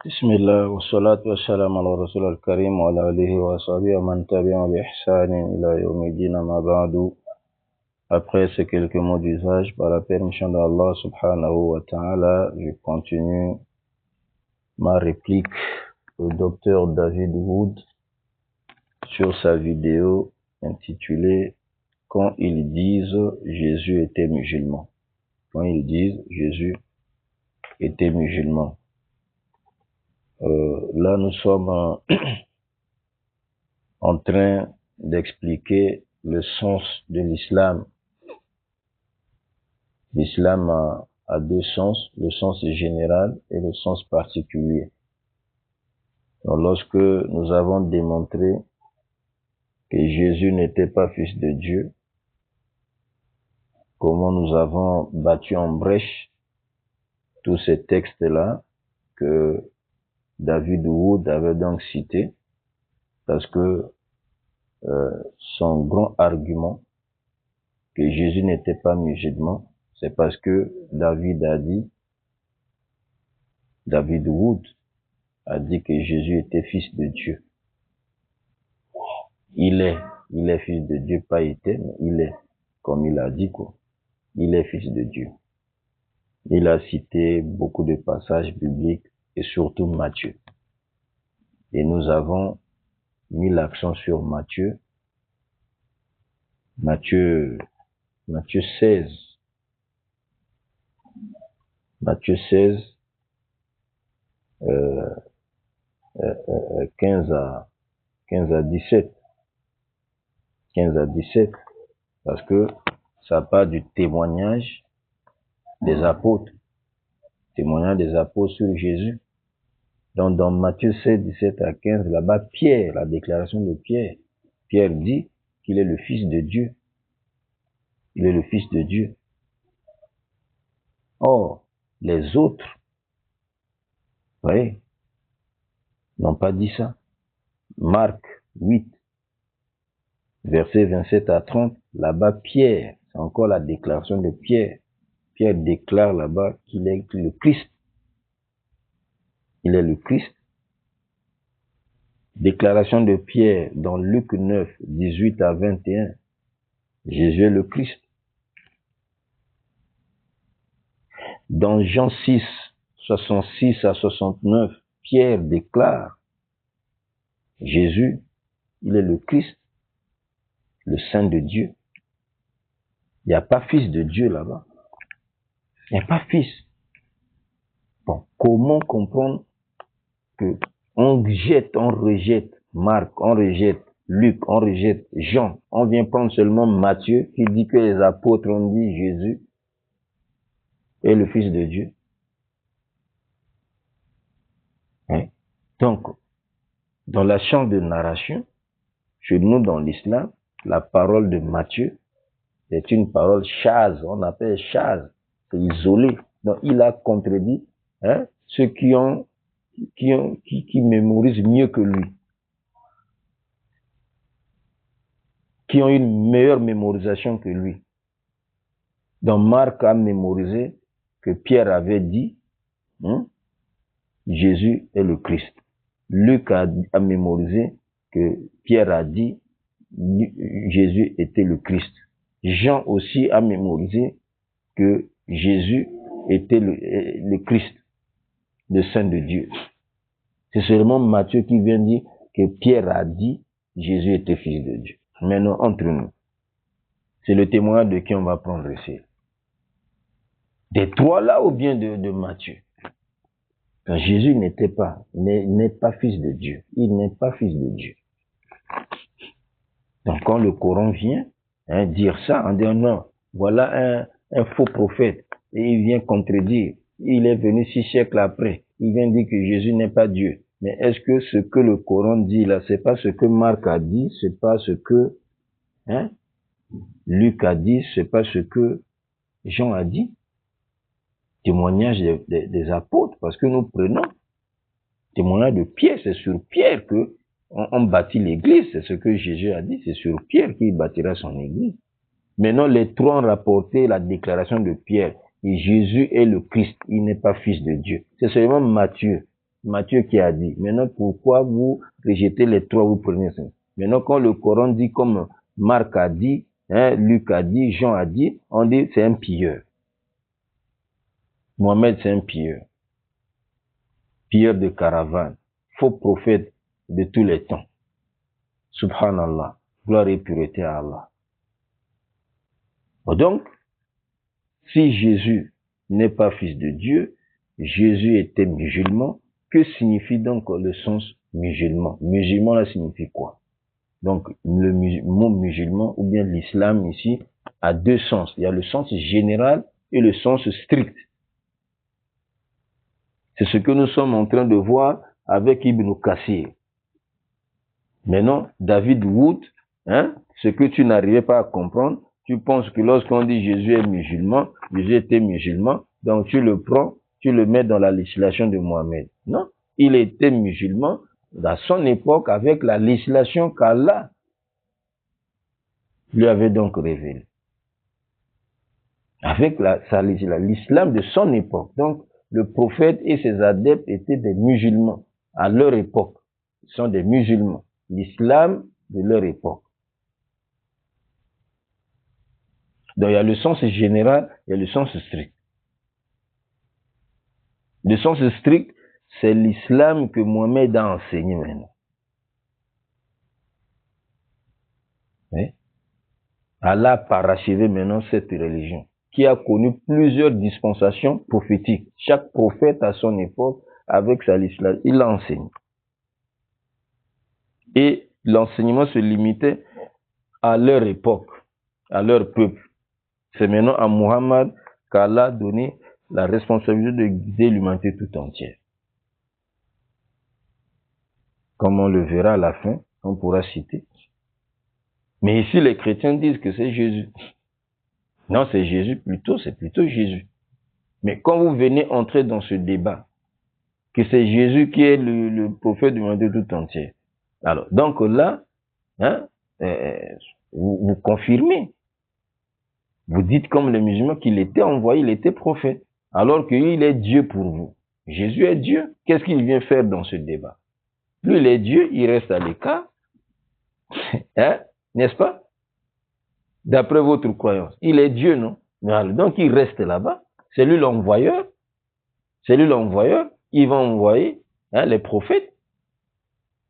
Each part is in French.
بسم الله والصلاة والسلام على رسول الكريم وعلى آله وصحبه ومن تبعهم بإحسان إلى يوم الدين ما بعد. Après ces quelques mots d'usage, par la permission d'Allah subhanahu wa ta'ala, je continue ma réplique au docteur David Wood sur sa vidéo intitulée « Quand ils disent Jésus était musulman ». Quand ils disent Jésus était musulman. Là, nous sommes en train d'expliquer le sens de l'islam. L'islam a deux sens, le sens général et le sens particulier. Donc, lorsque nous avons démontré que Jésus n'était pas fils de Dieu, comment nous avons battu en brèche tous ces textes-là que David Wood avait donc cités, parce que son grand argument que Jésus n'était pas musulman, c'est parce que David Wood a dit que Jésus était fils de Dieu. Il est fils de Dieu, pas était, mais il est, comme il a dit quoi. Il est fils de Dieu. Il a cité beaucoup de passages bibliques et surtout Matthieu. Et nous avons mis l'accent sur Matthieu 16. Matthieu 16, 15 à 17. 15 à 17. Parce que ça parle du témoignage des apôtres. Témoignage des apôtres sur Jésus. Donc, dans Matthieu 16, 17 à 15, là-bas, Pierre, la déclaration de Pierre. Pierre dit qu'il est le fils de Dieu. Il est le fils de Dieu. Or, les autres, vous voyez, n'ont pas dit ça. Marc 8, versets 27 à 30, là-bas, Pierre, c'est encore la déclaration de Pierre. Pierre déclare là-bas qu'il est le Christ. Il est le Christ. Déclaration de Pierre dans Luc 9, 18 à 21. Jésus est le Christ. Dans Jean 6, 66 à 69, Pierre déclare Jésus, il est le Christ, le Saint de Dieu. Il n'y a pas fils de Dieu là-bas. Il n'y a pas fils. Bon, comment comprendre que on rejette Marc, on rejette Luc, on rejette Jean, on vient prendre seulement Matthieu qui dit que les apôtres ont dit Jésus est le Fils de Dieu. Hein? Donc, dans la chambre de narration, chez nous dans l'islam, la parole de Matthieu est une parole chaz, on appelle chaz, c'est isolé. Donc, il a contredit ceux qui mémorisent mieux que lui, qui ont une meilleure mémorisation que lui. Donc, Marc a mémorisé que Pierre avait dit, Jésus est le Christ. Luc a mémorisé que Pierre a dit, Jésus était le Christ. Jean aussi a mémorisé que Jésus était le Christ, le Saint de Dieu. C'est seulement Matthieu qui vient dire que Pierre a dit Jésus était fils de Dieu. Maintenant, entre nous, c'est le témoignage de qui on va prendre ici. Des trois là ou bien de Matthieu? Quand Jésus n'est pas fils de Dieu. Il n'est pas fils de Dieu. Donc quand le Coran vient dire ça, en disant non, voilà un faux prophète, et il vient contredire, il est venu 6 siècles après, il vient dire que Jésus n'est pas Dieu. Mais est-ce que ce que le Coran dit là, c'est pas ce que Marc a dit, c'est pas ce que Luc a dit, c'est pas ce que Jean a dit? Témoignage des apôtres, parce que nous prenons témoignage de Pierre, c'est sur Pierre que on bâtit l'église, c'est ce que Jésus a dit, c'est sur Pierre qu'il bâtira son église. Maintenant, les trois ont rapporté la déclaration de Pierre, et Jésus est le Christ, il n'est pas fils de Dieu. C'est seulement Matthieu Matthieu qui a dit. Maintenant, pourquoi vous rejetez les trois, vous prenez ça? Maintenant, quand le Coran dit comme Marc a dit, hein, Luc a dit, Jean a dit, on dit c'est un pilleur. Mohamed, c'est un pilleur. Pilleur de caravane. Faux prophète de tous les temps. Subhanallah. Gloire et pureté à Allah. Donc, si Jésus n'est pas fils de Dieu, Jésus était musulman. Que signifie donc le sens musulman? Musulman, là, signifie quoi? Donc, le mot musulman, ou bien l'islam ici, a deux sens. Il y a le sens général et le sens strict. C'est ce que nous sommes en train de voir avec Ibn Kassir. Maintenant, David Wood, hein, ce que tu n'arrivais pas à comprendre, tu penses que lorsqu'on dit Jésus est musulman, Jésus était musulman, donc tu le prends, tu le mets dans la législation de Mohamed. Non, il était musulman à son époque avec la législation qu'Allah lui avait donc révélée. Avec l'islam de son époque. Donc, le prophète et ses adeptes étaient des musulmans à leur époque. Ils sont des musulmans. L'islam de leur époque. Donc, il y a le sens général et le sens strict. Le sens strict, c'est l'islam que Mohamed a enseigné maintenant. Oui. Allah a parachevé maintenant cette religion qui a connu plusieurs dispensations prophétiques. Chaque prophète à son époque, avec sa législation, il l'enseigne. Et l'enseignement se limitait à leur époque, à leur peuple. C'est maintenant à Muhammad qu'Allah a donné la responsabilité de guider l'humanité tout entière. Comme on le verra à la fin, on pourra citer. Mais ici, les chrétiens disent que c'est Jésus. Non, c'est Jésus plutôt, c'est plutôt Jésus. Mais quand vous venez entrer dans ce débat, que c'est Jésus qui est le prophète du monde tout entier. Alors, donc là, hein, vous confirmez. Vous dites comme les musulmans qu'il était envoyé, il était prophète. Alors qu'il est Dieu pour vous. Jésus est Dieu. Qu'est-ce qu'il vient faire dans ce débat? Lui, il est Dieu, il reste à l'écart. Hein, n'est-ce pas? D'après votre croyance. Il est Dieu, non? Donc il reste là-bas. C'est lui l'envoyeur. C'est lui l'envoyeur. Il va envoyer, hein, les prophètes.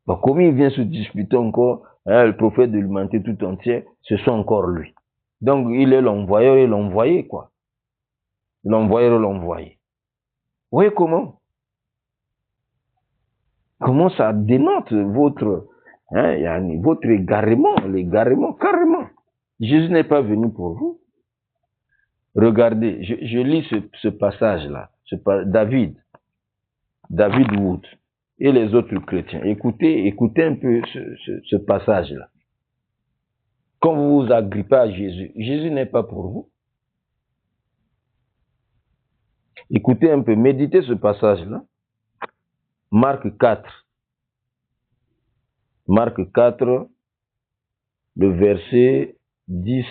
Bon, comment il vient se disputer encore, hein, le prophète de l'humanité tout entière, ce sont encore lui. Donc il est l'envoyeur et l'envoyé, quoi. L'envoyeur et l'envoyé. Vous voyez comment? Comment ça dénote votre, hein, votre égarement, l'égarement, carrément. Jésus n'est pas venu pour vous. Regardez, je lis ce passage-là, David Wood et les autres chrétiens. Écoutez un peu ce passage-là. Quand vous vous agrippez à Jésus, Jésus n'est pas pour vous. Écoutez un peu, méditez ce passage-là. Marc 4. Marc 4, le verset 10,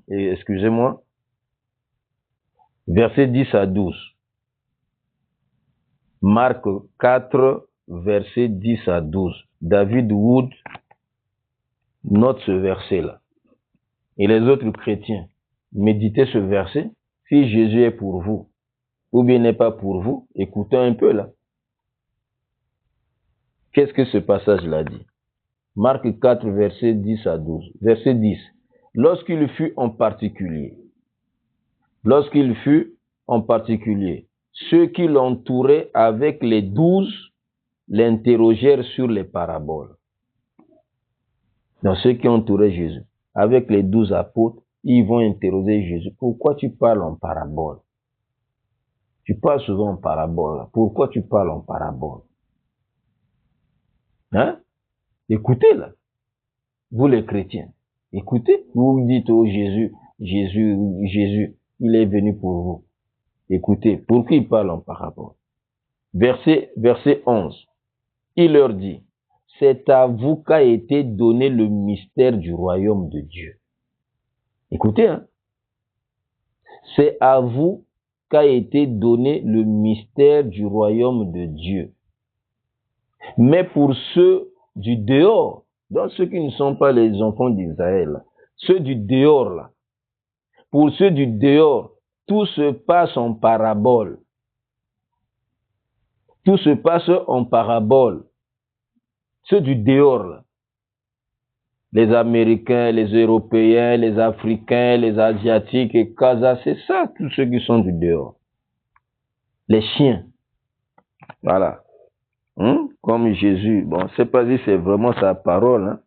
excusez-moi, verset 10 à 12. Marc 4, verset 10 à 12. David Wood note ce verset-là. Et les autres chrétiens, méditez ce verset. Si Jésus est pour vous, ou bien n'est pas pour vous, écoutez un peu là. Qu'est-ce que ce passage-là dit? Marc 4, verset 10 à 12. Verset 10. Lorsqu'il fut en particulier, ceux qui l'entouraient avec les 12 l'interrogèrent sur les paraboles. Donc ceux qui entouraient Jésus, avec les 12 apôtres, ils vont interroger Jésus. Pourquoi tu parles en parabole? Tu parles souvent en parabole. Pourquoi tu parles en parabole? Hein? Écoutez là, vous les chrétiens. Écoutez, vous dites au Jésus, il est venu pour vous. Écoutez, pourquoi il parle en parabole? Verset 11. Il leur dit, c'est à vous qu'a été donné le mystère du royaume de Dieu. Écoutez, hein? C'est à vous qu'a été donné le mystère du royaume de Dieu. Mais pour ceux du dehors, donc ceux qui ne sont pas les enfants d'Israël, ceux du dehors là, pour ceux du dehors, tout se passe en parabole. Tout se passe en parabole. Ceux du dehors là, les Américains, les Européens, les Africains, les Asiatiques et Kaza, c'est ça, tous ceux qui sont du dehors. Les chiens. Voilà. Comme Jésus, bon, c'est pas si c'est vraiment sa parole, hein.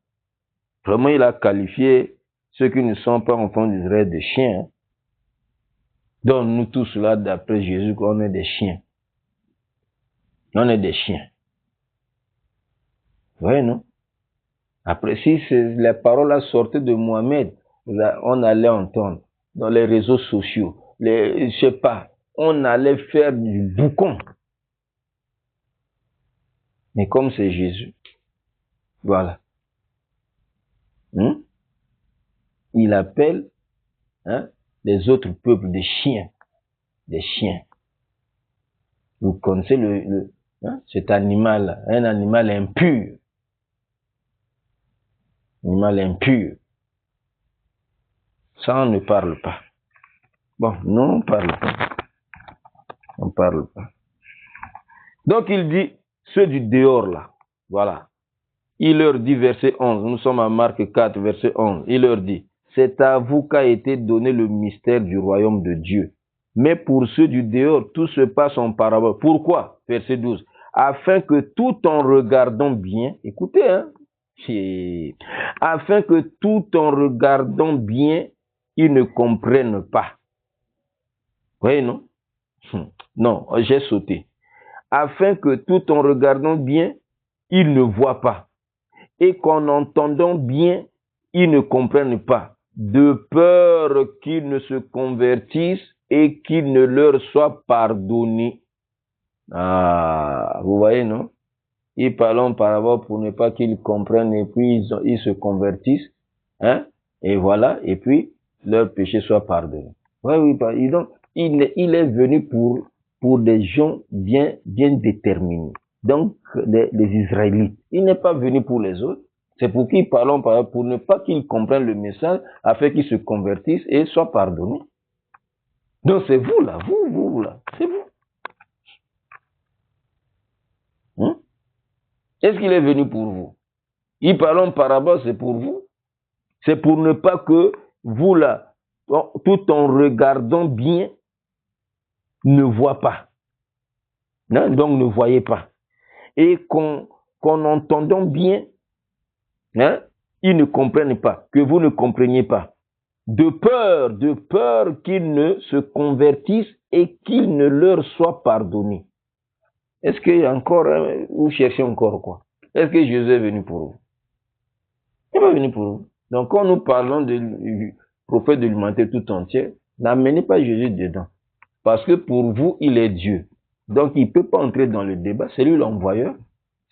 Vraiment, il a qualifié ceux qui ne sont pas enfants d'Israël de chiens. Donc, nous tous là, d'après Jésus, on est des chiens. On est des chiens. Oui, non? Après, si les paroles sortaient de Mohamed, on allait entendre dans les réseaux sociaux, je sais pas, on allait faire du boucan. Mais comme c'est Jésus, voilà. Il appelle les autres peuples des chiens. Des chiens. Vous connaissez cet animal, un animal impur. Animal impur. Ça, on ne parle pas. Bon, non, on parle pas. On parle pas. Donc, il dit, ceux du dehors, là, voilà. Il leur dit, verset 11, nous sommes à Marc 4, verset 11, il leur dit, c'est à vous qu'a été donné le mystère du royaume de Dieu. Mais pour ceux du dehors, tout se passe en parabole. Pourquoi? Verset 12. Afin que tout en regardant bien, écoutez, afin que tout en regardant bien, ils ne comprennent pas. Oui, non? Non, j'ai sauté. Afin que tout en regardant bien, ils ne voient pas. Et qu'en entendant bien, ils ne comprennent pas, de peur qu'ils ne se convertissent et qu'il ne leur soit pardonné. Ah, vous voyez, non? Ils parlent en parabole pour ne pas qu'ils comprennent et puis ils se convertissent, hein? Et voilà, et puis leur péché soit pardonné. Oui, donc, il est venu pour des gens bien déterminés. Donc, les Israélites. Il n'est pas venu pour les autres. C'est pour qu'ils parlent pour ne pas qu'ils comprennent le message, afin qu'ils se convertissent et soient pardonnés. Donc, c'est vous là, vous là, c'est vous. Est-ce qu'il est venu pour vous? Il parle en parabole, c'est pour vous. C'est pour ne pas que vous là, tout en regardant bien, ne voyez pas. Non? Donc, ne voyez pas. Et qu'en entendant bien, ils ne comprennent pas, que vous ne compreniez pas. De peur qu'ils ne se convertissent et qu'il ne leur soit pardonné. Est-ce qu'il y a encore, vous cherchez encore quoi? Est-ce que Jésus est venu pour vous? Il n'est pas venu pour vous. Donc, quand nous parlons du prophète de l'humanité tout entière, n'amenez pas Jésus dedans. Parce que pour vous, il est Dieu. Donc, il ne peut pas entrer dans le débat. C'est lui l'envoyeur.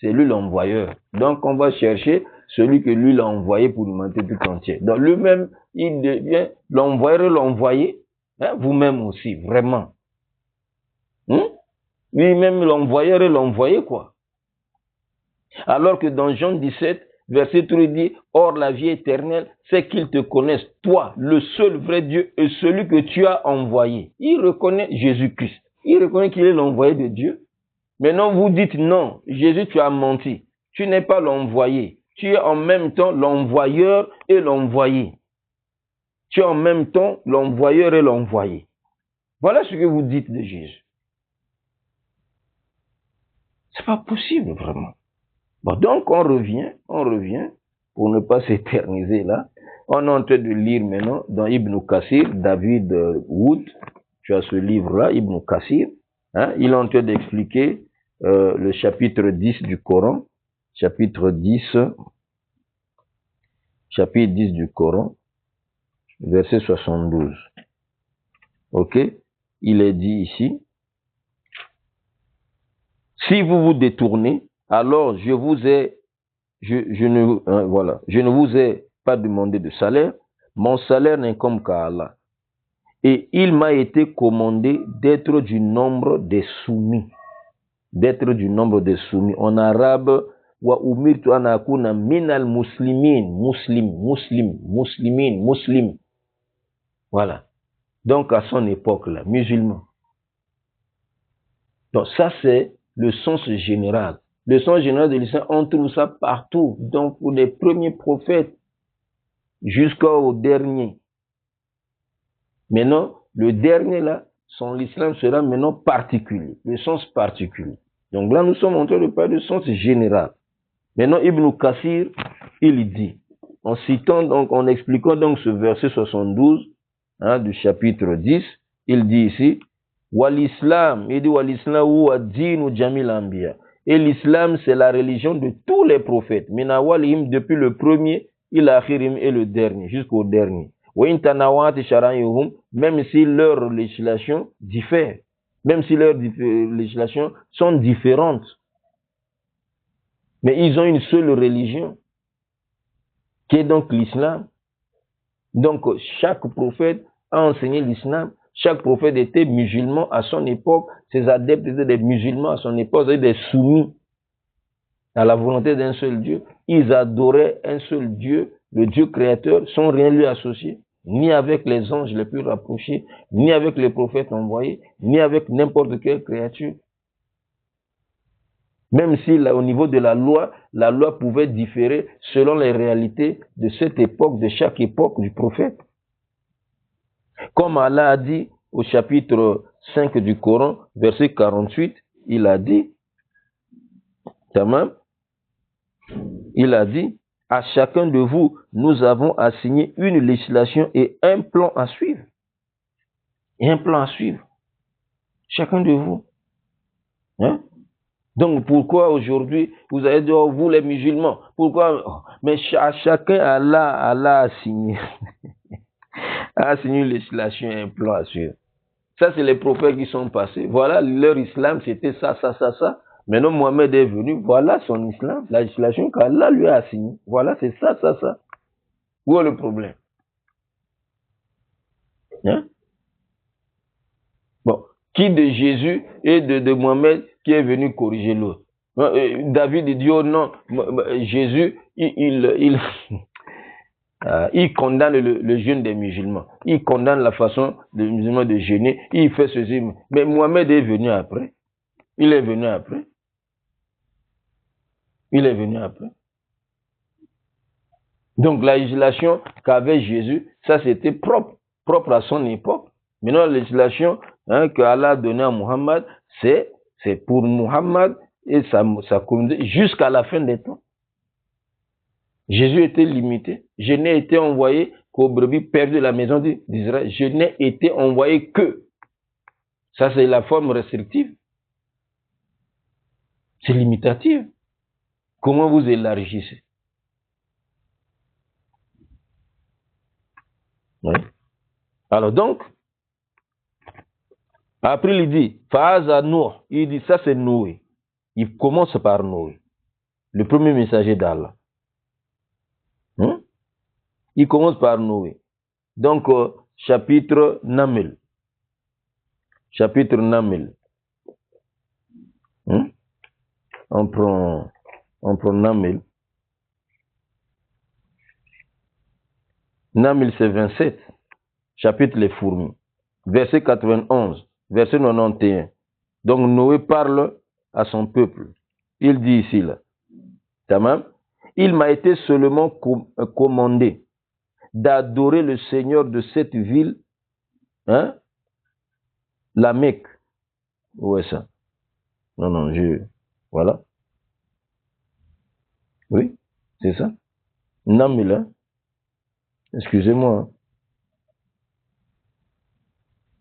C'est lui l'envoyeur. Donc, on va chercher celui que lui l'a envoyé pour l'humanité tout entière. Donc, lui-même, il devient l'envoyeur et l'envoyé. Vous-même aussi, vraiment. Lui-même, l'envoyeur et l'envoyé, quoi. Alors que dans Jean 17, verset 3, il dit, or la vie éternelle, c'est qu'ils te connaissent, toi, le seul vrai Dieu et celui que tu as envoyé. Il reconnaît Jésus-Christ. Il reconnaît qu'il est l'envoyé de Dieu. Maintenant, vous dites non, Jésus, tu as menti. Tu n'es pas l'envoyé. Tu es en même temps l'envoyeur et l'envoyé. Tu es en même temps l'envoyeur et l'envoyé. Voilà ce que vous dites de Jésus. C'est pas possible, vraiment. Bon, donc on revient, pour ne pas s'éterniser là. On est en train de lire maintenant dans Ibn Kassir, David Wood, tu as ce livre-là, Ibn Kassir, il est en train d'expliquer le chapitre 10 du Coran, chapitre 10 du Coran, verset 72. Ok? Il est dit ici, si vous vous détournez, alors je ne vous ai pas demandé de salaire, mon salaire n'incombe qu'à Allah. Et il m'a été commandé d'être du nombre des soumis. d'être du nombre des soumis. En arabe, wa umirtu an akuna minal muslimin, muslim. Voilà. Donc à son époque là, musulman. Donc ça c'est le sens général. Le sens général de l'islam, on trouve ça partout. Donc pour les premiers prophètes jusqu'au dernier. Maintenant, le dernier là, l'islam sera maintenant particulier, le sens particulier. Donc là, nous sommes en train de parler du sens général. Maintenant, Ibn Kathir, il dit, en citant donc, en expliquant donc ce verset 72 du chapitre 10, il dit ici, Wal-Islam, il dit Wal-Islam ou ad-din jamil anbiya. Et l'islam, c'est la religion de tous les prophètes. Minawalihim, depuis le premier, il akhirim et le dernier, jusqu'au dernier. Même si leurs législations diffèrent, même si leurs législations sont différentes, mais ils ont une seule religion, qui est donc l'islam. Donc chaque prophète a enseigné l'islam, chaque prophète était musulman à son époque, ses adeptes étaient des musulmans à son époque, ils étaient des soumis à la volonté d'un seul Dieu. Ils adoraient un seul Dieu, le Dieu créateur, sans rien lui associer, ni avec les anges les plus rapprochés, ni avec les prophètes envoyés, ni avec n'importe quelle créature. Même si là, au niveau de la loi pouvait différer selon les réalités de cette époque, de chaque époque du prophète. Comme Allah a dit au chapitre 5 du Coran, verset 48, il a dit, tamam, il a dit, à chacun de vous, nous avons assigné une législation et un plan à suivre. Et un plan à suivre. Chacun de vous. Hein? Donc pourquoi aujourd'hui, vous allez dire, oh, vous les musulmans, pourquoi? Mais à chacun, Allah a assigné. A assigné une législation et un plan à suivre. Ça, c'est les prophètes qui sont passés. Voilà, leur islam, c'était ça. Maintenant, Mohamed est venu. Voilà son islam, la législation qu'Allah lui a assignée. Voilà, c'est ça. Où est le problème? Hein? Bon, qui de Jésus et de Mohamed qui est venu corriger l'autre? David dit, oh non, Jésus, il condamne le jeûne des musulmans. Il condamne la façon des musulmans de jeûner. Il fait ceci. Mais Mohamed est venu après. Il est venu après. Donc la législation qu'avait Jésus, ça c'était propre à son époque. Maintenant la législation qu'Allah a donnée à Muhammad, c'est pour Muhammad et sa communauté jusqu'à la fin des temps. Jésus était limité. Je n'ai été envoyé qu'aux brebis perdues de la maison d'Israël. Je n'ai été envoyé que. Ça c'est la forme restrictive. C'est limitatif. Comment vous élargissez? Oui. Alors donc, après il dit, Faaza Noé, il dit ça c'est Noé. Il commence par Noé, le premier messager d'Allah. Il commence par Noé. Donc, chapitre Namel. On prend Namel. Namel c'est 27. Chapitre les fourmis. Verset 91. Verset 91. Donc Noé parle à son peuple. Il dit ici là. Tamam. Il m'a été seulement commandé d'adorer le Seigneur de cette ville, la Mecque. Où est ça? Non, voilà. Oui, c'est ça. Namel, excusez-moi.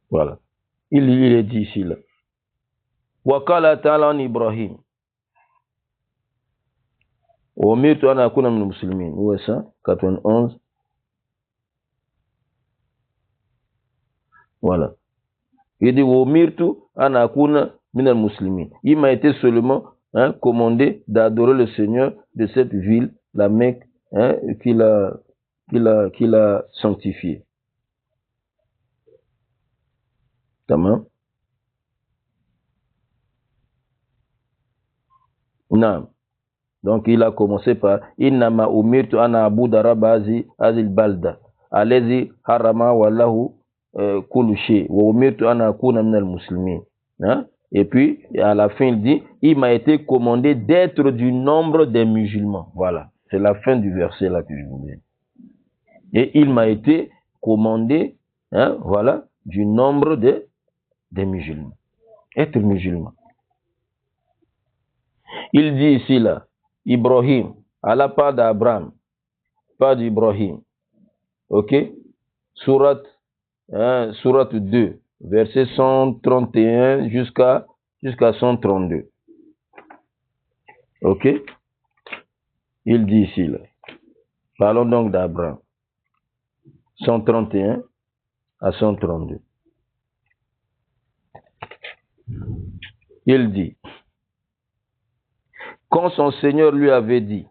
Voilà. Il est dit ici là. Wakala ta'ala an Ibrahim. Umirtu an akuna min muslimin. Où est ça? 91. Voilà. Il dit Umirtu an akuna min muslimin. Il m'a été seulement commandé d'adorer le Seigneur de cette ville, la Mecque, qu'il a sanctifiée. Tamam. Non. Donc il a commencé par Innama umirtu ana abuda rabba azil balda. Allazi harama wallahu kullu shay. Wa umirtu ana akuna minal muslimin. Hein? Et puis, à la fin, il dit, il m'a été commandé d'être du nombre des musulmans. Voilà. C'est la fin du verset là que je vous dis. Et il m'a été commandé, hein, voilà, du nombre des musulmans. Être musulman. Il dit ici là, Ibrahim, à la part d'Abraham, pas d'Ibrahim. Ok? Sourate 2, verset 131 jusqu'à 132. Ok? Il dit ici là. Parlons donc d'Abraham. 131 à 132. Il dit, quand son Seigneur lui avait dit,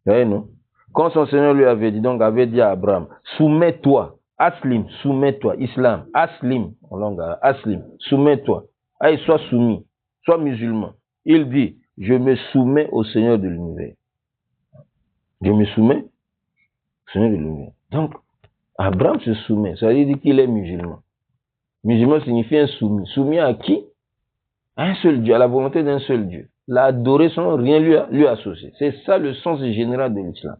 non? Quand son Seigneur lui avait dit, donc avait dit à Abraham, soumets-toi, aslim, soumets-toi, islam, aslim, en langue arabe, aslim, soumets-toi, allez, sois soumis, sois musulman. Il dit, je me soumets au Seigneur de l'univers. Je me soumets au Seigneur de l'univers. Donc, Abraham se soumet, ça veut dire qu'il est musulman. Musulman signifie un soumis. Soumis à qui? À un seul Dieu, à la volonté d'un seul Dieu. L'adorer sans rien lui associer. C'est ça le sens général de l'islam.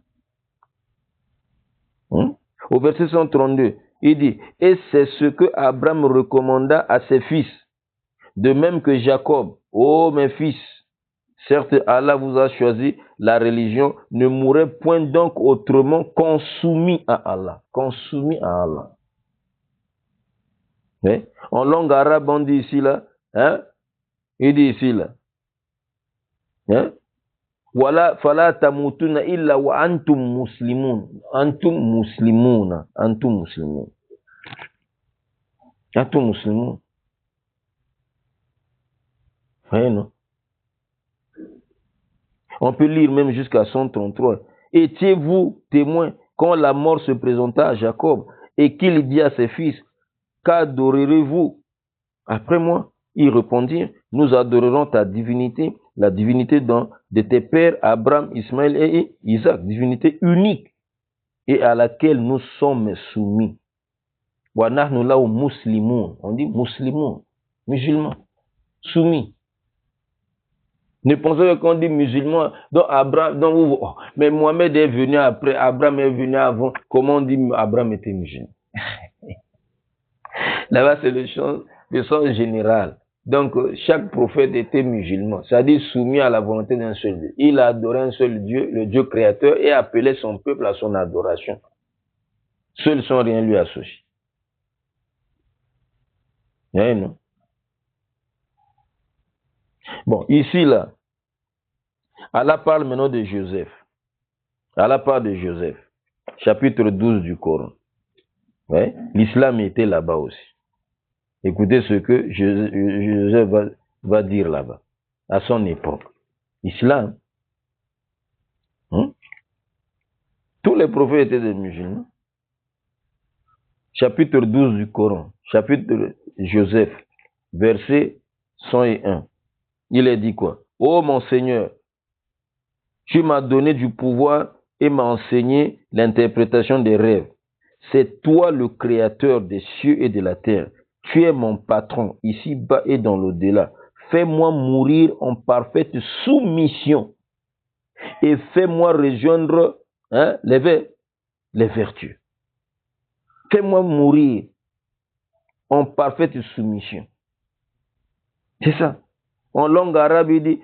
Au verset 132, il dit, et c'est ce que Abraham recommanda à ses fils, de même que Jacob. Oh mes fils, certes Allah vous a choisi la religion, ne mourrez point donc autrement qu'en soumis à Allah. Qu'en soumis à Allah. Okay? En langue arabe, on dit ici là, hein? Il dit ici là, hein? Wala fala tamutuna illa wa antum muslimun. Antum muslimuna. Antum muslimun. Antum muslimun. Voyez, non? On peut lire même jusqu'à 133. Étiez-vous témoins quand la mort se présenta à Jacob et qu'il dit à ses fils, qu'adorerez-vous après moi? Ils répondirent, nous adorerons ta divinité, la divinité de tes pères Abraham, Ismaël et Isaac, divinité unique et à laquelle nous sommes soumis. Wa nahnu lahu muslimun. On dit muslimun, musulman, soumis. Ne pensez pas qu'on dit musulman, donc Abraham, donc, oh, mais Mohamed est venu après, Abraham est venu avant. Comment on dit Abraham était musulman? Là-bas, c'est le sens général. Donc, chaque prophète était musulman, c'est-à-dire soumis à la volonté d'un seul Dieu. Il a adoré un seul Dieu, le Dieu créateur, et appelé son peuple à son adoration. Seuls sans rien lui associer. Non? Bon, ici, là, Allah parle maintenant de Joseph. Allah parle de Joseph, chapitre 12 du Coran. Ouais? L'islam était là-bas aussi. Écoutez ce que Joseph va dire là-bas, à son époque. Islam. Tous les prophètes étaient des musulmans. Chapitre 12 du Coran, chapitre Joseph, verset 101. Il est dit quoi? Oh mon Seigneur, tu m'as donné du pouvoir et m'as enseigné l'interprétation des rêves. C'est toi le créateur des cieux et de la terre. Tu es mon patron, ici-bas et dans l'au-delà. Fais-moi mourir en parfaite soumission et fais-moi rejoindre les vertus. Fais-moi mourir en parfaite soumission. C'est ça. En langue arabe, il dit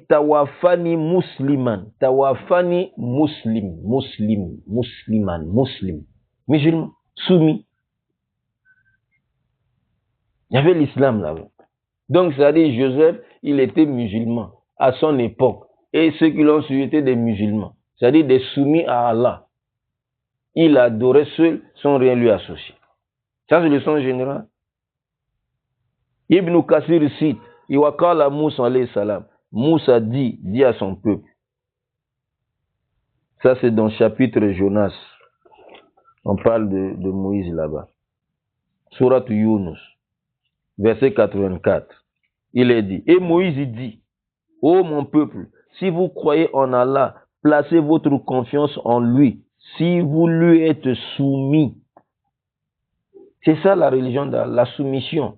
tawafani musliman. Tawafani muslim. Musulman, soumis. Il y avait l'islam là-bas. Donc, c'est-à-dire Joseph, il était musulman à son époque. Et ceux qui l'ont suivi étaient des musulmans. C'est-à-dire des soumis à Allah. Il adorait seul sans rien lui associer. Ça, c'est le sens général. Ibn Kassir cite, Iwakala Moussa alayhi salam. Moussa dit à son peuple. Ça, c'est dans le chapitre Jonas. On parle de Moïse là-bas. Surat Yunus, verset 84. Il est dit, et Moïse dit, ô mon peuple, si vous croyez en Allah, placez votre confiance en lui, si vous lui êtes soumis. C'est ça la religion de la soumission.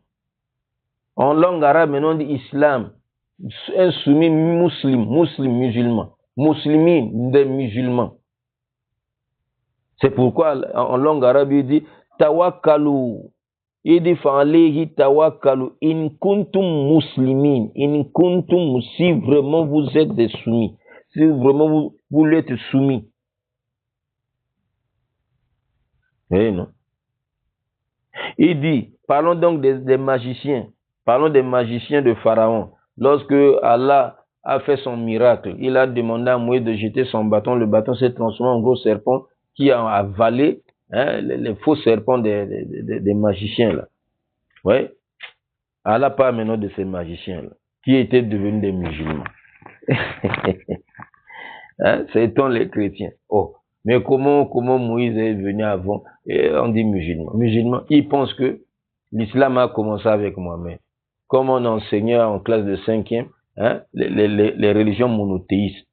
En langue arabe, maintenant on dit islam. Un soumis musulman. Muslimin, des musulmans. C'est pourquoi en langue arabe, il dit tawakkalu. Il dit fa'alayhi tawakkalu in kuntum muslimin. In kuntum, si vraiment vous êtes des soumis. Si vraiment vous l'êtes soumis. Eh non. Il dit, parlons donc des magiciens. Parlons des magiciens de Pharaon. Lorsque Allah a fait son miracle, il a demandé à Moïse de jeter son bâton. Le bâton s'est transformé en gros serpent qui a avalé les faux serpents des magiciens. Là. Ouais. Allah parle maintenant de ces magiciens-là, qui étaient devenus des musulmans. C'est étant les chrétiens. Oh, mais comment Moïse est venu avant? On dit musulman. Musulman, ils pensent que l'islam a commencé avec Mohamed. Comme on enseignait en classe de 5e, les religions monothéistes.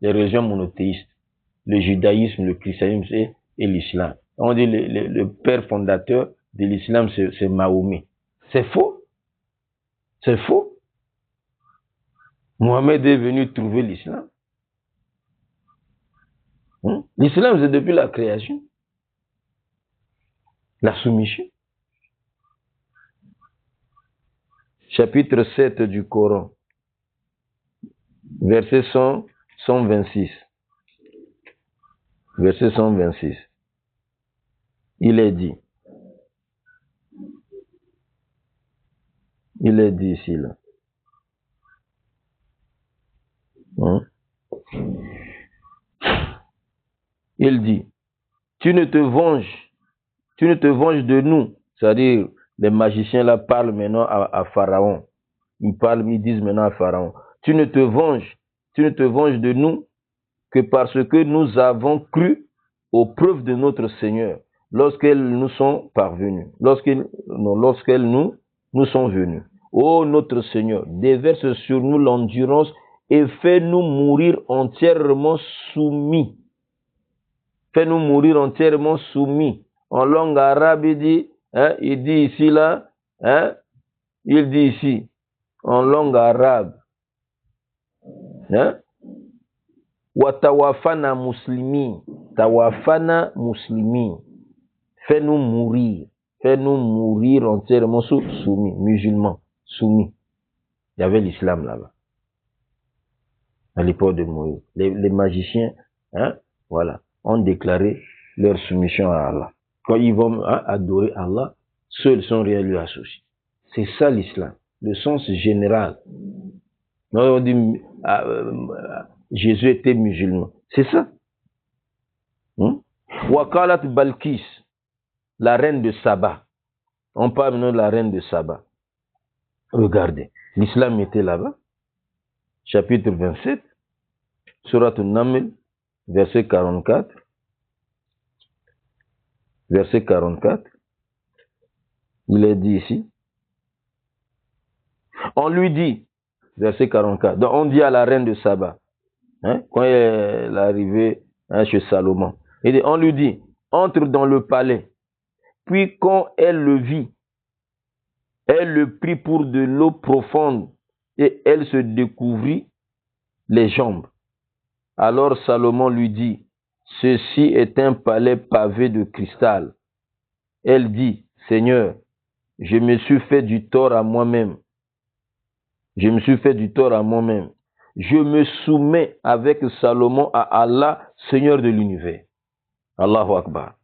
Les religions monothéistes. Le judaïsme, le christianisme et l'islam. On dit le père fondateur de l'islam, c'est Mahomet. C'est faux. C'est faux. Mohamed est venu trouver l'islam. L'islam, c'est depuis la création. La soumission. Chapitre 7 du Coran. Verset 126. Verset 126. Il est dit ici, là. Il dit, tu ne te venges de nous. C'est-à-dire, les magiciens là parlent maintenant à Pharaon. Ils disent maintenant à Pharaon, tu ne te venges de nous que parce que nous avons cru aux preuves de notre Seigneur lorsqu'elles nous sont parvenues, lorsqu'elles nous sont venues. Ô notre Seigneur, déverse sur nous l'endurance et fais-nous mourir entièrement soumis. Fais-nous mourir entièrement soumis. En langue arabe, il dit ici là, il dit ici, en langue arabe, Watawafana muslimin, tawafana muslimin. Fais-nous mourir entièrement soumis, musulmans, soumis. Il y avait l'islam là-bas, à l'époque de Moïse. Les magiciens, voilà, ont déclaré leur soumission à Allah. Quand ils vont adorer Allah, seuls sont rien lui associés. C'est ça l'islam, le sens général. On dit Jésus était musulman. C'est ça. Wakalat Balkis, la reine de Saba. On parle maintenant de la reine de Saba. Regardez, l'islam était là-bas. Chapitre 27, Surat An-Naml, verset 44. Verset 44. Il est dit ici. On lui dit, verset 44, donc on dit à la reine de Saba, quand elle est arrivée chez Salomon, on lui dit, entre dans le palais. Puis quand elle le vit, elle le prit pour de l'eau profonde et elle se découvrit les jambes. Alors Salomon lui dit, ceci est un palais pavé de cristal. Elle dit, Seigneur, je me suis fait du tort à moi-même. Je me soumets avec Salomon à Allah, Seigneur de l'univers. Allahu Akbar.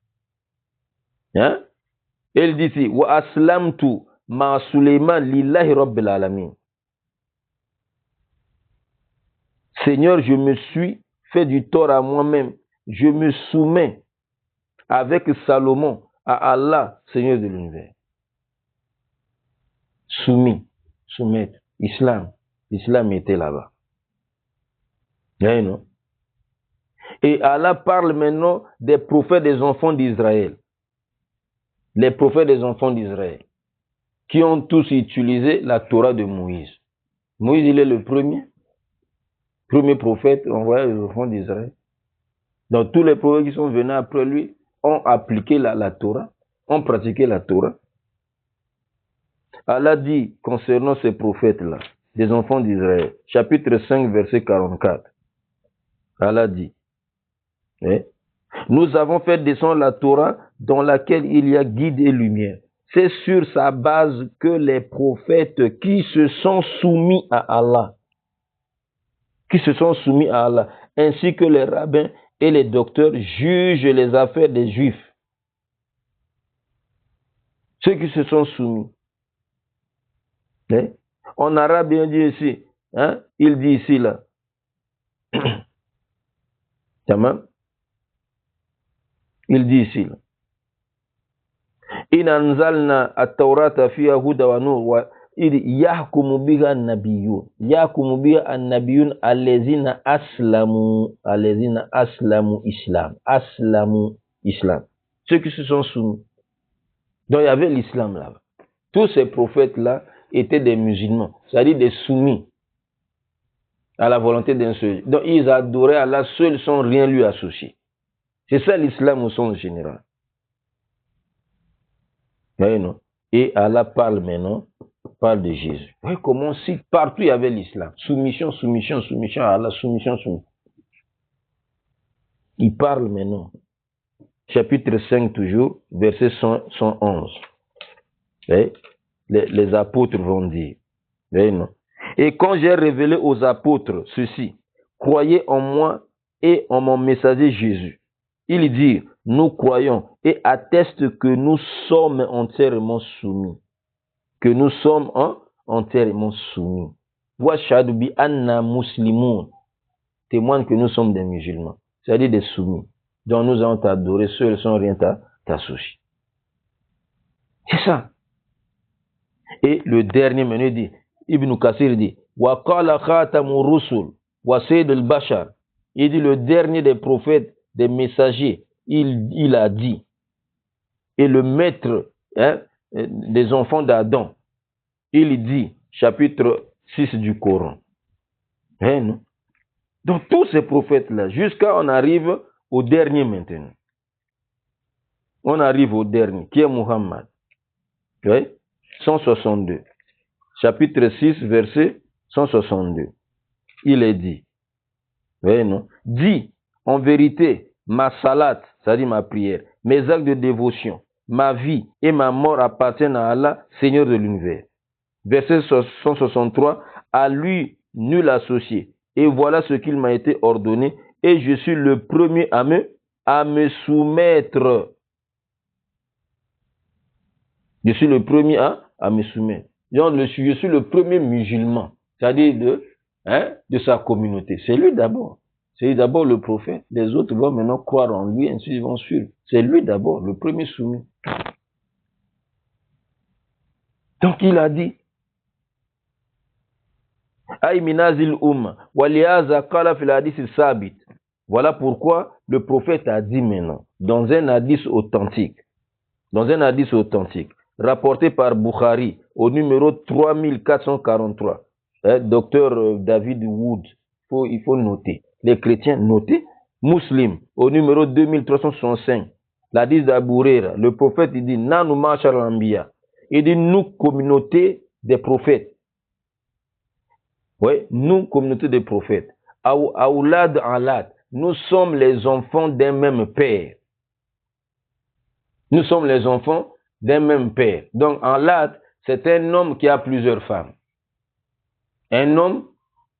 Elle dit ici, wa aslamtu ma Suleiman lillahi rabbil alamin. Seigneur, je me suis fait du tort à moi-même. Je me soumets avec Salomon à Allah, Seigneur de l'univers. Soumettre. Islam était là-bas. Non? Et Allah parle maintenant des prophètes des enfants d'Israël. Les prophètes des enfants d'Israël, qui ont tous utilisé la Torah de Moïse. Moïse, il est le premier. Premier prophète envoyé aux enfants d'Israël. Donc tous les prophètes qui sont venus après lui ont appliqué la Torah, ont pratiqué la Torah. Allah dit concernant ces prophètes-là, des enfants d'Israël, chapitre 5, verset 44. Allah dit, nous avons fait descendre la Torah dans laquelle il y a guide et lumière. C'est sur sa base que les prophètes qui se sont soumis à Allah, ainsi que les rabbins et les docteurs jugent les affaires des Juifs. Ceux qui se sont soumis. En arabe, il dit ici, il dit ici là. Tamam. Il dit ici là. In anzalna at-taurata fiha huda wa nur wa yahkumu biha an-nabiyyun. Yahkumu biha an-nabiyyun allazina aslamu islam. Aslamu islam. Ceux qui se sont soumis. Donc il y avait l'islam là-bas. Tous ces prophètes-là étaient des musulmans, c'est-à-dire des soumis à la volonté d'un seul. Donc ils adoraient Allah seul sans rien lui associer. C'est ça l'islam au sens général. Oui, non. Et Allah parle maintenant, parle de Jésus. Oui, comment si partout il y avait l'islam. Soumission à Allah, soumission. Il parle maintenant. Chapitre 5 toujours, verset 111. Oui? Les apôtres vont dire. Oui, non. Et quand j'ai révélé aux apôtres ceci, croyez en moi et en mon messager Jésus. Ils dirent, nous croyons et attestent que nous sommes entièrement soumis. Que nous sommes entièrement soumis. Washhadu bi anna muslimun. Témoigne que nous sommes des musulmans. C'est-à-dire des soumis. Donc nous allons t'adorer seuls sans rien t'associer. C'est ça. Et le dernier menu dit, Ibn Kassir dit, wa qala khatamu rusul wa sayyid al-bashar. Il dit le dernier des prophètes, des messagers, il a dit, et le maître des enfants d'Adam, il dit, chapitre 6 du Coran. Non? Donc tous ces prophètes-là, jusqu'à on arrive au dernier maintenant. On arrive au dernier, qui est Muhammad. 162. Chapitre 6, verset 162. Il est dit, non? Dit, en vérité, ma salat, c'est-à-dire ma prière, mes actes de dévotion, ma vie et ma mort appartiennent à Allah, Seigneur de l'univers. Verset 163, à lui nul associé. Et voilà ce qu'il m'a été ordonné, et je suis le premier à me soumettre. Je suis le premier à me soumettre. Je suis le premier musulman, c'est-à-dire de sa communauté. C'est lui d'abord. C'est lui d'abord le prophète. Les autres vont maintenant croire en lui, ainsi ils vont suivre. C'est lui d'abord, le premier soumis. Donc il a dit, voilà pourquoi le prophète a dit maintenant, dans un hadith authentique, rapporté par Bukhari, au numéro 3443, docteur David Wood, il faut noter. Les chrétiens notés. Muslim, au numéro 2365, l'hadith d'Abu Huraira, le prophète, il dit, Nanu ma'ashar al-anbiya. Il dit, nous, communauté des prophètes. Oui, nous, communauté des prophètes. Aoulad alad, nous sommes les enfants d'un même père. Nous sommes les enfants d'un même père. Donc, alad, c'est un homme qui a plusieurs femmes. Un homme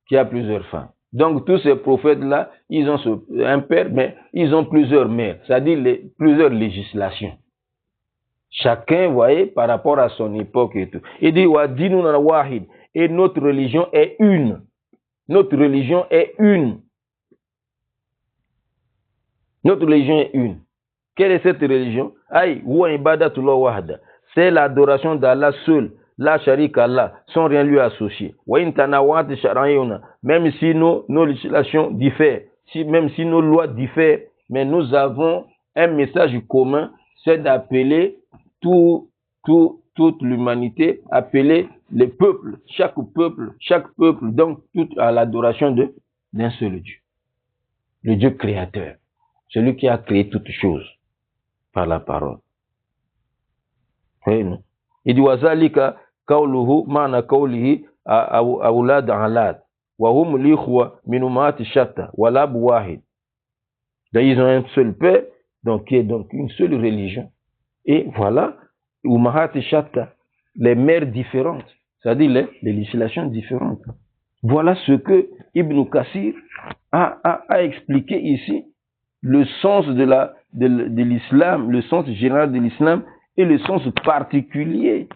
qui a plusieurs femmes. Donc, tous ces prophètes-là, ils ont un père, mais ils ont plusieurs mères, c'est-à-dire plusieurs législations. Chacun, vous voyez, par rapport à son époque et tout. Il dit, wa dinuna wahid, et notre religion est une. Notre religion est une. Notre religion est une. Quelle est cette religion? Aïe, wa ibadatullah wahda. C'est l'adoration d'Allah seul. La sharik Allah, sans rien lui associer. Même si nos législations diffèrent, même si nos lois diffèrent, mais nous avons un message commun, c'est d'appeler toute l'humanité, appeler les peuples, chaque peuple, donc tout à l'adoration d'un seul Dieu. Le Dieu créateur. Celui qui a créé toutes choses par la parole. Oui, non? Il dit, وَذَلِكَ قَوْلُهُ مَعْنَى قَوْلِهِ أَوْلَادَ عَلَادٍ وَهُمْ الْإِخْوَةُ مِنْ أُمَّهَاتٍ شَتَّى وَالْأَبُ وَاحِدٌ. Ils ont un seul père, donc qui est donc une seule religion. Et voilà, Ummahat Shatta, les mères différentes, c'est-à-dire les législations différentes. Voilà ce que Ibn Kassir a expliqué ici, le sens de l'islam, le sens général de l'islam et le sens particulier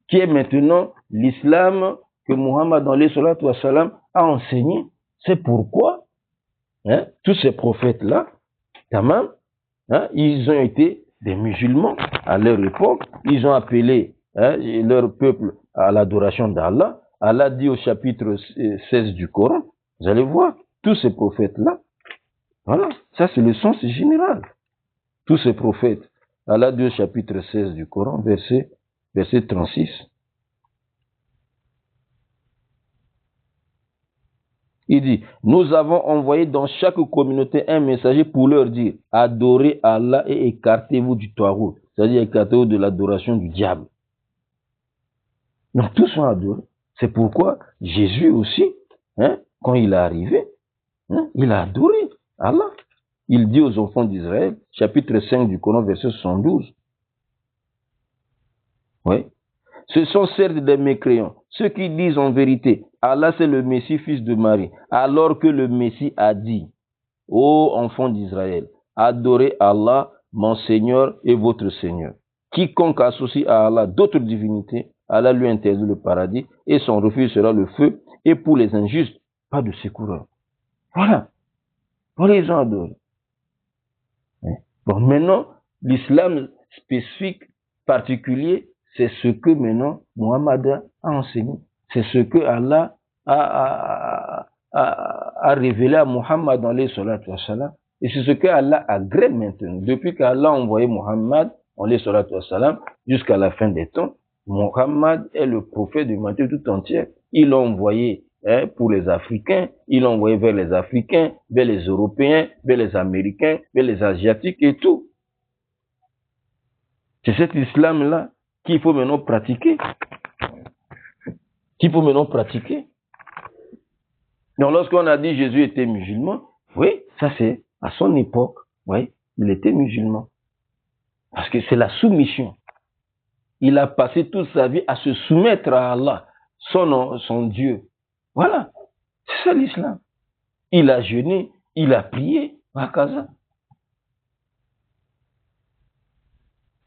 qui est maintenant l'islam que Muhammad a enseigné. C'est pourquoi tous ces prophètes-là, tamam, ils ont été des musulmans à leur époque. Ils ont appelé leur peuple à l'adoration d'Allah. Allah dit au chapitre 16 du Coran, vous allez voir, tous ces prophètes-là, voilà, ça c'est le sens général. Tous ces prophètes, Allah dit au chapitre 16 du Coran, verset 36. Il dit, nous avons envoyé dans chaque communauté un messager pour leur dire, adorez Allah et écartez-vous du Tarout, c'est-à-dire écartez-vous de l'adoration du diable. Donc tous sont adorés. C'est pourquoi Jésus aussi, quand il est arrivé, il a adoré Allah. Il dit aux enfants d'Israël, chapitre 5 du Coran, verset 72. Oui. Ce sont certes des mécréants, ceux qui disent en vérité, Allah c'est le Messie, fils de Marie, alors que le Messie a dit, ô enfants d'Israël, adorez Allah, mon Seigneur et votre Seigneur. Quiconque associe à Allah d'autres divinités, Allah lui interdit le paradis et son refuge sera le feu, et pour les injustes, pas de secoureur. Voilà. Voilà, ils ont adoré. Bon, maintenant, l'islam spécifique, particulier, c'est ce que maintenant Muhammad a enseigné. C'est ce que Allah a révélé à Muhammad dans les salatu wassalam. Et c'est ce que Allah agrée maintenant. Depuis qu'Allah a envoyé Muhammad dans les salatu wassalam jusqu'à la fin des temps, Muhammad est le prophète de l'humanité tout entière. Il l'a envoyé pour les Africains, il l'a envoyé vers les Africains, vers les Européens, vers les Américains, vers les Asiatiques et tout. C'est cet islam-là qu'il faut maintenant pratiquer. Qu'il faut maintenant pratiquer. Donc lorsqu'on a dit Jésus était musulman, oui, ça c'est à son époque, oui, il était musulman. Parce que c'est la soumission. Il a passé toute sa vie à se soumettre à Allah, son Dieu. Voilà, c'est ça l'islam. Il a jeûné, il a prié à Kaza.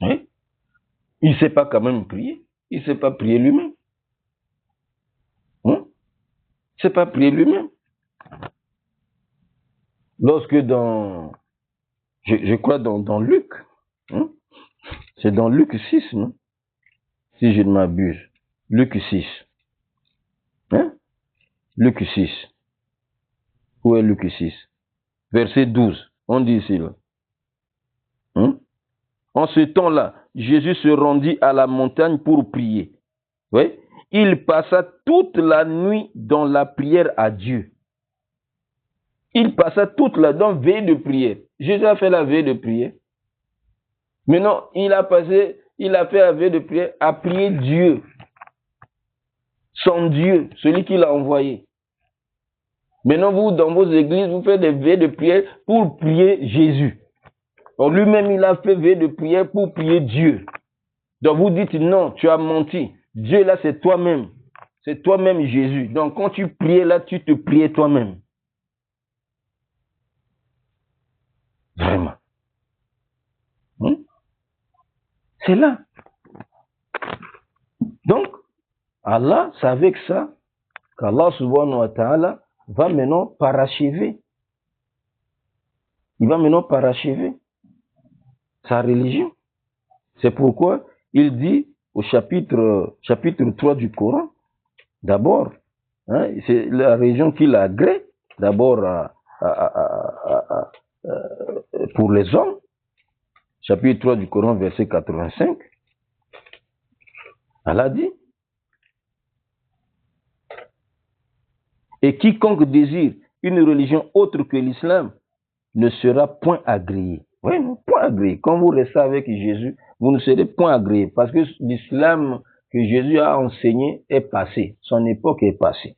Oui. Il ne sait pas quand même prier. Il ne sait pas prier lui-même. Il ne sait pas prier lui-même. Lorsque je crois dans Luc, c'est dans Luc 6, non? Si je ne m'abuse. Luc 6. Luc 6. Où est Luc 6? Verset 12. On dit ici, là. En ce temps-là, Jésus se rendit à la montagne pour prier. Oui. Il passa toute la nuit dans la prière à Dieu. Il passa toute la nuit dans la veille de prière. Jésus a fait la veille de prière. Maintenant, il a fait la veille de prière à prier Dieu. Son Dieu, celui qui l'a envoyé. Maintenant, vous, dans vos églises, vous faites des veilles de prière pour prier Jésus. Donc, lui-même, il a fait veille de prière pour prier Dieu. Donc, vous dites non, tu as menti. Dieu, là, c'est toi-même. C'est toi-même, Jésus. Donc, quand tu priais là, tu te priais toi-même. Vraiment. C'est là. Donc, Allah, c'est avec ça qu'Allah subhanahu wa ta'ala va maintenant parachever. Il va maintenant parachever sa religion. C'est pourquoi il dit au chapitre 3 du Coran, d'abord, c'est la religion qu'il agrée, d'abord pour les hommes, chapitre 3 du Coran, verset 85, Allah dit, et quiconque désire une religion autre que l'islam ne sera point agréée. Oui, non, point agréé. Quand vous restez avec Jésus, vous ne serez point agréé parce que l'islam que Jésus a enseigné est passé. Son époque est passée.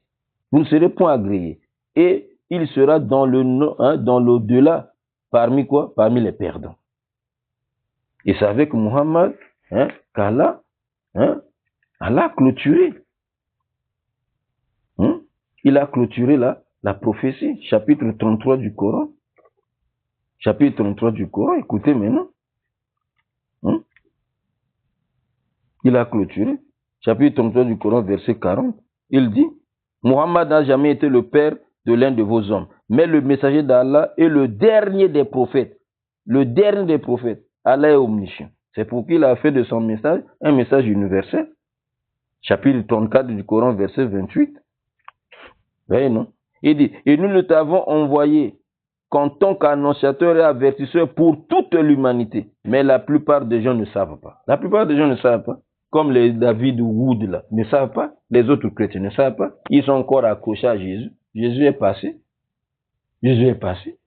Vous ne serez point agréé. Et il sera dans l'au-delà. Parmi quoi? Parmi les perdants. Et c'est avec Muhammad qu'Allah a clôturé. Il a clôturé la prophétie, chapitre 33 du Coran. Chapitre 33 du Coran, écoutez maintenant. Il a clôturé. Chapitre 33 du Coran, verset 40. Il dit, Muhammad n'a jamais été le père de l'un de vos hommes, mais le messager d'Allah est le dernier des prophètes. Le dernier des prophètes. Allah est omniscient. C'est pour qu'il a fait de son message un message universel. Chapitre 34 du Coran, verset 28. Voyez, non? Il dit, et nous ne t'avons envoyé qu'en tant qu'annonciateur et avertisseur pour toute l'humanité. Mais la plupart des gens ne savent pas. La plupart des gens ne savent pas. Comme les David Wood là, ne savent pas. Les autres chrétiens ne savent pas. Ils sont encore accrochés à Jésus. Jésus est passé. Jésus est passé.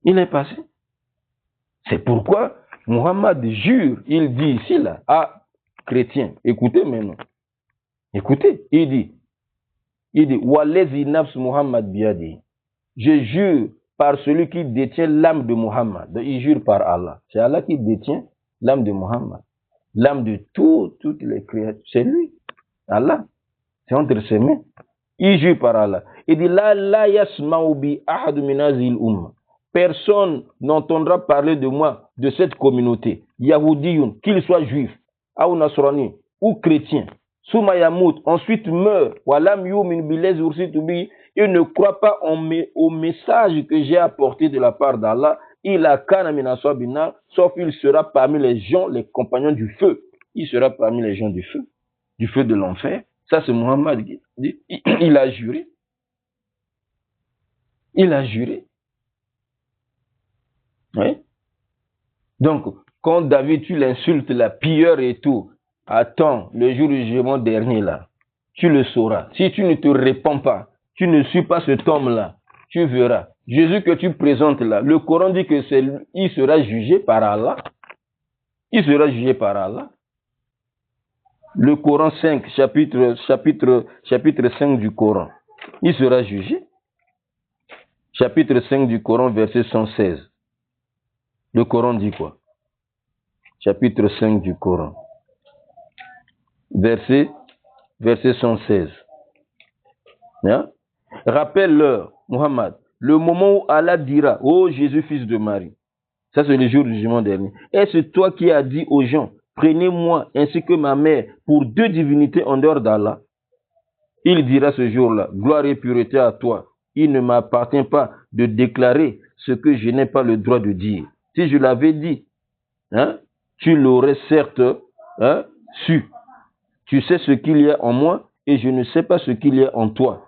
Il est passé. C'est pourquoi Muhammad jure, il dit ici là, à chrétiens, écoutez maintenant. Écoutez, il dit, Walezi nafs Muhammad biyadi. Je jure par celui qui détient l'âme de Muhammad. Donc, il jure par Allah. C'est Allah qui détient l'âme de Muhammad. L'âme de toutes les créatures. C'est lui. Allah. C'est entre ses mains. Il jure par Allah. Il dit, la yasma'u bi ahad min hazil umma. Personne n'entendra parler de moi, de cette communauté. Yahoudiyun, qu'il soit juif, ou nasrani, ou chrétien. Souma yamout, ensuite meurt. Walam yumin bilez ursitubi. Il ne croit pas au message que j'ai apporté de la part d'Allah. Il a kana minaswabina, sauf il sera parmi les gens, les compagnons du feu. Il sera parmi les gens du feu de l'enfer. Ça, c'est Muhammad qui dit. Il a juré. Il a juré. Oui. Donc, quand David, tu l'insultes, la pire et tout, attends, le jour du jugement dernier, là, tu le sauras. Si tu ne te répands pas, tu ne suis pas cet homme-là, tu verras. Jésus que tu présentes là, le Coran dit que il sera jugé par Allah. Il sera jugé par Allah. Le Coran 5, chapitre 5 du Coran. Il sera jugé. Chapitre 5 du Coran, verset 116. Le Coran dit quoi? Chapitre 5 du Coran. Verset 116. Hein? Rappelle-leur, Muhammad, le moment où Allah dira, ô Jésus, fils de Marie. Ça, c'est le jour du jugement dernier. Est-ce toi qui as dit aux gens, prenez-moi ainsi que ma mère pour deux divinités en dehors d'Allah? Il dira ce jour-là, gloire et pureté à toi. Il ne m'appartient pas de déclarer ce que je n'ai pas le droit de dire. Si je l'avais dit, tu l'aurais certes su. Tu sais ce qu'il y a en moi et je ne sais pas ce qu'il y a en toi.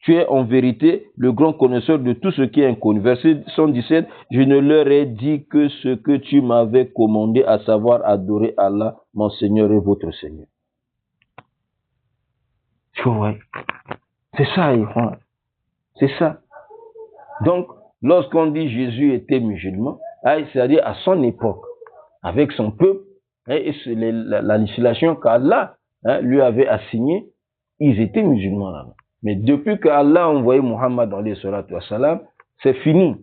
Tu es en vérité le grand connaisseur de tout ce qui est inconnu. Verset 117, je ne leur ai dit que ce que tu m'avais commandé, à savoir adorer Allah, mon Seigneur et votre Seigneur. Tu vois, c'est ça, c'est ça. Donc, lorsqu'on dit Jésus était musulman, c'est-à-dire à son époque, avec son peuple, et la législation qu'Allah lui avait assignée, ils étaient musulmans là-bas. Mais depuis qu'Allah a envoyé Muhammad, c'est fini.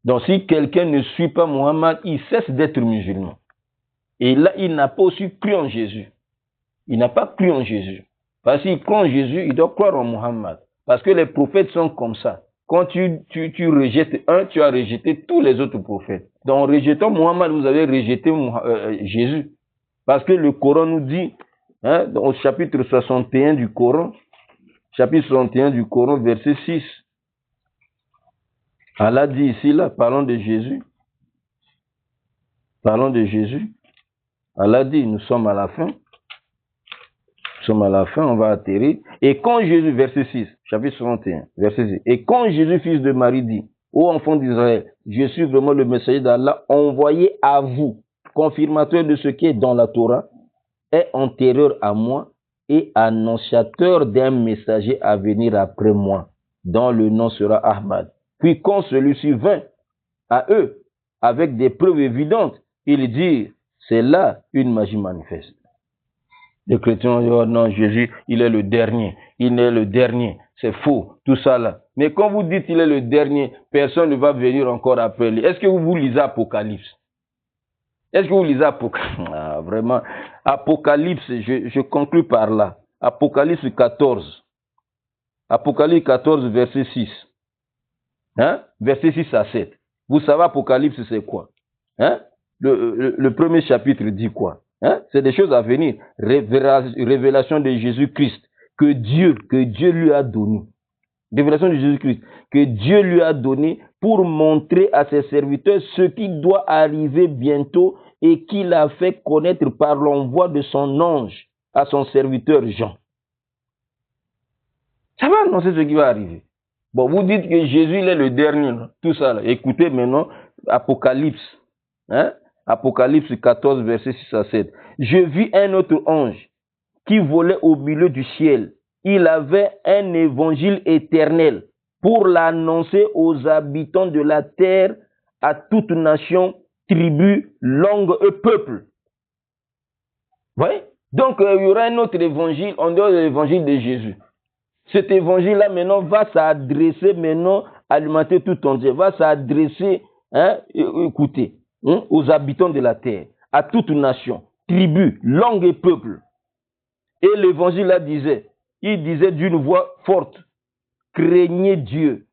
Donc si quelqu'un ne suit pas Muhammad, il cesse d'être musulman. Et là, il n'a pas aussi cru en Jésus. Il n'a pas cru en Jésus. Parce qu'il croit en Jésus, il doit croire en Muhammad. Parce que les prophètes sont comme ça. Quand tu rejettes un, tu as rejeté tous les autres prophètes. Donc en rejetant Muhammad, vous avez rejeté Jésus. Parce que le Coran nous dit, au chapitre 61 du Coran, chapitre 61 du Coran, verset 6. Allah dit ici, là, parlons de Jésus. Parlons de Jésus. Allah dit, nous sommes à la fin. Nous sommes à la fin, on va atterrir. Et quand Jésus, verset 6, chapitre 61, verset 6. Et quand Jésus, fils de Marie, dit, ô enfants d'Israël, je suis vraiment le messager d'Allah envoyé à vous, confirmateur de ce qui est dans la Torah, est antérieur à moi, et annonciateur d'un messager à venir après moi, dont le nom sera Ahmad. Puis quand celui-ci vint à eux, avec des preuves évidentes, ils dirent, c'est là une magie manifeste. Les chrétiens disent, oh non, Jésus, il est le dernier, il est le dernier, c'est faux, tout ça là. Mais quand vous dites qu'il est le dernier, personne ne va venir encore après lui. Est-ce que vous lisez Apocalypse? Est-ce que vous lisez Apocalypse? Ah, vraiment, Apocalypse, je conclue par là. Apocalypse 14. Apocalypse 14, verset 6. Hein? Verset 6 à 7. Vous savez, Apocalypse, c'est quoi? Hein? Le premier chapitre dit quoi? Hein? C'est des choses à venir. Révélation de Jésus-Christ que Dieu lui a donné. Révélation de Jésus-Christ que Dieu lui a donné pour montrer à ses serviteurs ce qui doit arriver bientôt et qu'il a fait connaître par l'envoi de son ange à son serviteur Jean. Ça va annoncer ce qui va arriver. Bon, vous dites que Jésus il est le dernier, tout ça là. Écoutez maintenant Apocalypse, hein? Apocalypse 14, verset 6 à 7. Je vis un autre ange qui volait au milieu du ciel. Il avait un évangile éternel pour l'annoncer aux habitants de la terre, à toute nation, tribu, langue et peuple. Vous voyez? Donc, il y aura un autre évangile en dehors de l'évangile de Jésus. Cet évangile-là, maintenant, va s'adresser, maintenant, alimenter tout entier, va s'adresser, hein, écoutez, hein, aux habitants de la terre, à toute nation, tribu, langue et peuple. Et l'évangile-là disait, il disait d'une voix forte, craignez Dieu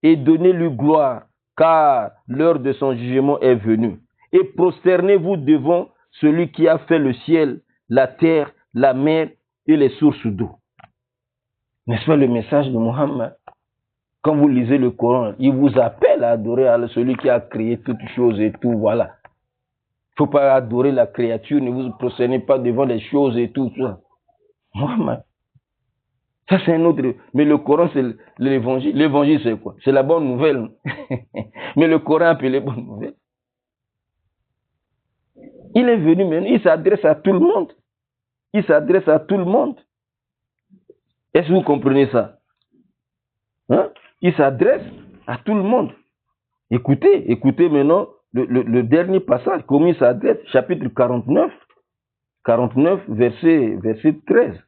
et donnez-lui gloire, car l'heure de son jugement est venue. Et prosternez-vous devant celui qui a fait le ciel, la terre, la mer et les sources d'eau. N'est-ce pas le message de Mohammed? Quand vous lisez le Coran, il vous appelle à adorer celui qui a créé toutes choses et tout, voilà. Il ne faut pas adorer la créature, ne vous prosternez pas devant les choses et tout ça. Mohammed. Ça, c'est un autre. Mais le Coran, c'est l'évangile. L'évangile, c'est quoi? C'est la bonne nouvelle. Mais le Coran appelé bonne nouvelle. Il est venu maintenant, il s'adresse à tout le monde. Il s'adresse à tout le monde. Est-ce que vous comprenez ça? Hein? Il s'adresse à tout le monde. Écoutez maintenant le dernier passage, comment il s'adresse, chapitre 49, verset 13.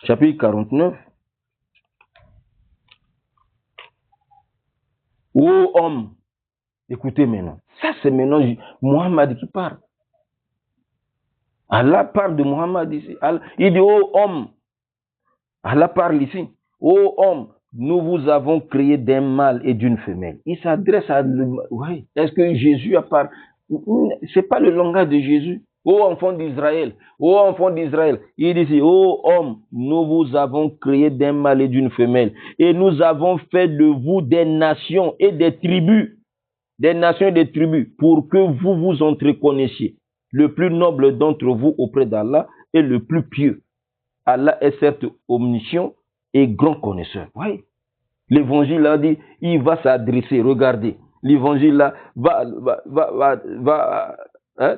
Chapitre 49. Ô homme, écoutez maintenant. Ça, c'est maintenant Mohammed qui parle. Allah parle de Mohammed ici. Il dit, ô homme, Allah parle ici. Ô homme, nous vous avons créé d'un mâle et d'une femelle. Il s'adresse à... Oui. Est-ce que Jésus a parlé? C'est pas le langage de Jésus. Ô enfant d'Israël, ô enfant d'Israël. Il dit ici, ô homme, nous vous avons créé d'un mâle et d'une femelle. Et nous avons fait de vous des nations et des tribus. Des nations et des tribus, pour que vous vous entreconnaissiez. Le plus noble d'entre vous auprès d'Allah est le plus pieux. Allah est certes omniscient et grand connaisseur. Oui. L'évangile a dit, il va s'adresser, regardez, l'évangile là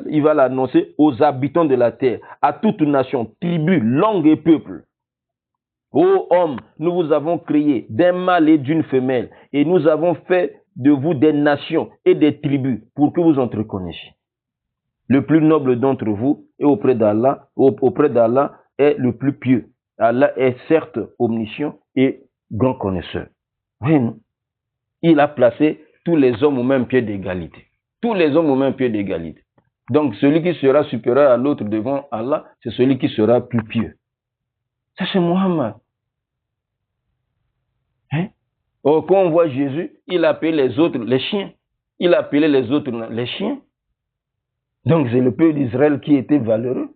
il va l'annoncer aux habitants de la terre, à toute nation, tribu, langue et peuple. Ô homme, nous vous avons créé d'un mâle et d'une femelle, et nous avons fait de vous des nations et des tribus pour que vous entreconnaissiez. Le plus noble d'entre vous est auprès d'Allah est le plus pieux. Allah est certes omniscient et grand connaisseur. Oui, non? Il a placé tous les hommes au même pied d'égalité. Tous les hommes au même pied d'égalité. Donc celui qui sera supérieur à l'autre devant Allah, c'est celui qui sera plus pieux. Ça c'est Mohammed. Hein? Oh, quand on voit Jésus, il appelait les autres les chiens. Il appelait les autres les chiens. Donc c'est le peuple d'Israël qui était valeureux.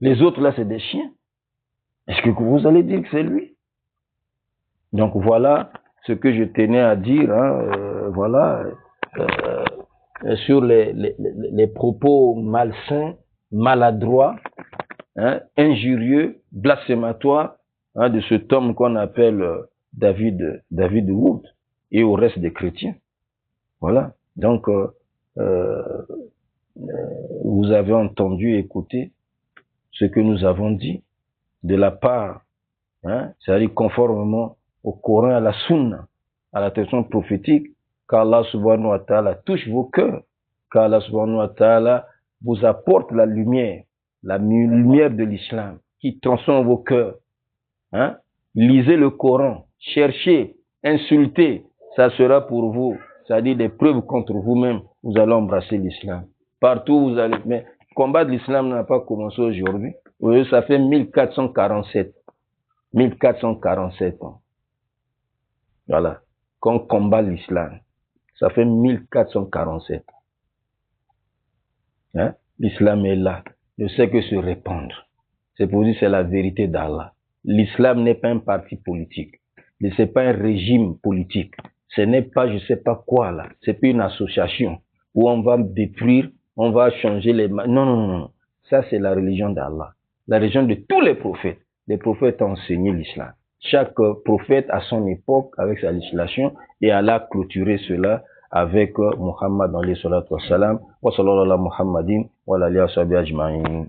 Les autres là, c'est des chiens. Est-ce que vous allez dire que c'est lui? Donc voilà ce que je tenais à dire, hein, sur les propos malsains, maladroits, hein, injurieux, blasphématoires, hein, de cet homme qu'on appelle David Wood et au reste des chrétiens. Voilà. Donc vous avez entendu, écouté ce que nous avons dit. de la part, hein, c'est-à-dire conformément au Coran, à la Sunna, à la tradition prophétique, qu'Allah subhanahu wa ta'ala touche vos cœurs, qu'Allah subhanahu wa ta'ala vous apporte la lumière de l'islam, qui transforme vos cœurs. Hein? Lisez le Coran, cherchez, insultez, ça sera pour vous, c'est-à-dire des preuves contre vous-même, vous allez embrasser l'islam. Partout où vous allez, mais combattre l'islam n'a pas commencé aujourd'hui. Ça fait 1447 ans. Voilà. Qu'on combat l'islam. Ça fait 1447 ans. Hein? L'islam est là. Ne sait que se répandre. C'est pour dire que c'est la vérité d'Allah. L'islam n'est pas un parti politique. Ce n'est pas un régime politique. Ce n'est pas je sais pas quoi là. C'est pas une association où on va détruire, on va changer les... Non. Ça c'est la religion d'Allah. La religion de tous les prophètes. Les prophètes ont enseigné l'islam. Chaque prophète à son époque avec sa législation et Allah a clôturé cela avec Muhammad alayhi salatu wassalam wa sallallahu ala Muhammadin wa alihi wa sahbihi ajma'in.